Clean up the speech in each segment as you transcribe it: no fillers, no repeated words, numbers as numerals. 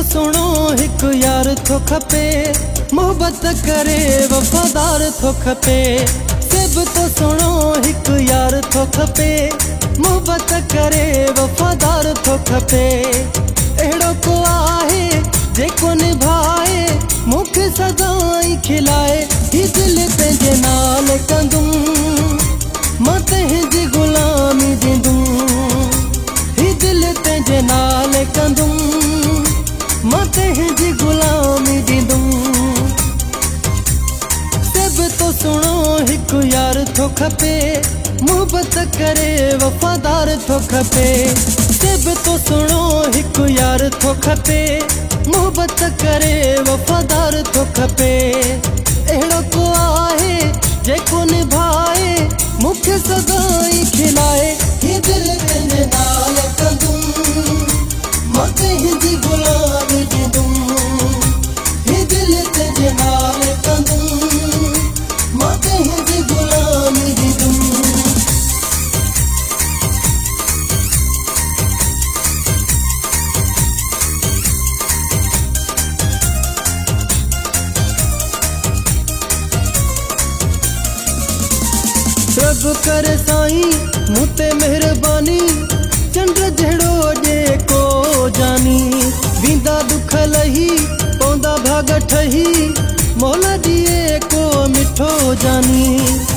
सुणो हिक यार थो खपे, मोहब्बत करे वफ़ादार थो खपे। सभ तो सुणो हिक यार थो खपे, मोहब्बत करे वफ़ादार थो खपे। अहिड़ो को आहे जेको निभाए मूंखे सदाई खिलाए। ही दिल पंहिंजे नाल कंदुमि, मां तुंहिंजी ग़ुलामी ॾींदुमि। ही दिल पंहिंजे नाल कंदुमि, मां तुंहिंजी ग़ुलामी ॾींदुमि। सभ तो सुणो हिक यार थो खपे, मोहब्बत करे वफ़ादार थो खपे। सभ तो सुणो हिक यार थो खपे, मोहब्बत करे वफ़ादार थो खपे। अहिड़ो को आहे जेको निभाए मूंखे सदाई खिलाए। ही दिल पंहिंजे नाल कंदुमि, मां तुंहिंजी ग़ुलामी ॾींदुमि। ही दिल तुंहिंजे नाल कंदुमि, मां तुंहिंजी ग़ुलामी ॾींदुमि। रब करे साईं मूं ते महिरबानी, चंड जहिड़ो जेको जानी। वेंदा दुख लही पवंदा भाग ठही, मौला ॾिए को मिठो जानी।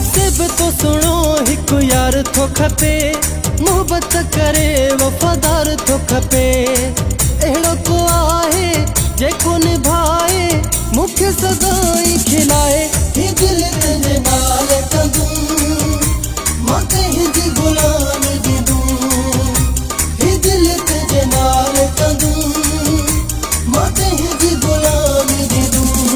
सभ तो सुणो हिक यार थो खपे, मोहब्बत करे वफ़ादार थो खपे। अहिड़ो को आहे जेको निभाए मूंखे सदाई खिलाए। ही दिल तुंहिंजे नाल कंदुमि, मां तुंहिंजी ग़ुलामी ॾींदुमि। ही दिल तुंहिंजे नाल कंदुमि, मां तुंहिंजी ग़ुलामी ॾींदुमि।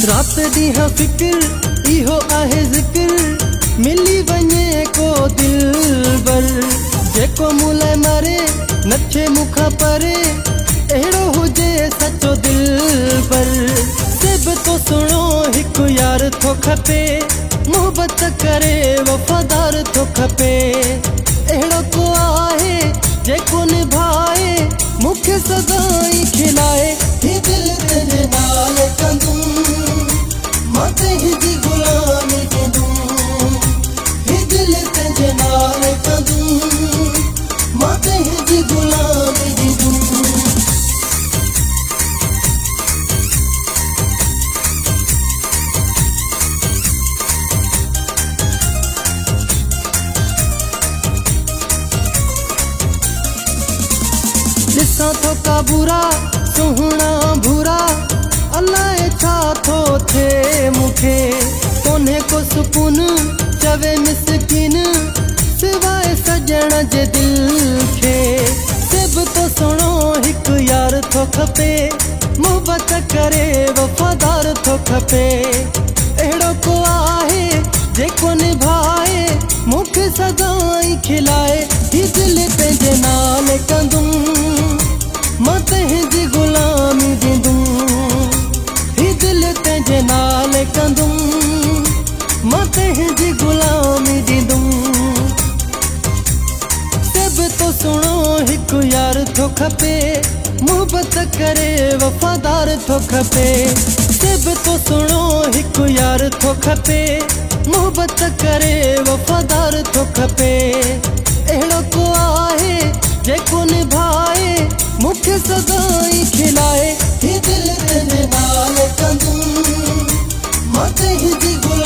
रात ॾींहुं फ़िक्र इहो आहे ज़िक्र, मिली वञे को दिलबर जेको मूं लाइ मरे नथे मूंखां परे। अहिड़ो हुजे सचो दिलबर। सभ तो सुणो हिक यार थो खपे, मोहब्बत करे वफ़ादार थो खपे। अहिड़ो को आहे जेको निभाए मूंखे सदाई खिलाए। ही दिल तुंहिंजे नाल कंदुमि, मां तुंहिंजी ग़ुलामी ॾींदुमि। ही दिल तुंहिंजे नाल कंदुमि, मां तुंहिंजी ग़ुलामी ॾींदुमि। ॾिसां थो का बुरा सुहिणा भूरा, अलाए छा थो थिए मूंखे। कोन्हे को सुकून चवे मिसकीन, सिवाय सजण जे दिल खे। सभ तो सुणो हिक यार थो खपे, मोहब्बत करे वफ़ादार थो खपे। अहिड़ो को आहे जेको निभाए मूंखे सदाई खिलाए। ही दिल पंहिंजे नाल कंदुमि, मां तुंहिंजी ग़ुलामी ॾींदुमि। ही दिल तुंहिंजे नाल कंदुमि, मां तुंहिंजी ग़ुलामी ॾींदुमि। सभ तो सुणो हिक यार थो खपे, मोहब्बत करे वफ़ादार थो खपे। सभ तो सुणो हिक यार थो खपे, मोहब्बत करे वफ़ादार थो खपे। अहिड़ो को आहे जेको निभाए मूंखे सदाई खिलाए। ही दिल तुंहिंजे नाल कंदुमि, मां तुंहिंजी ग़ुलामी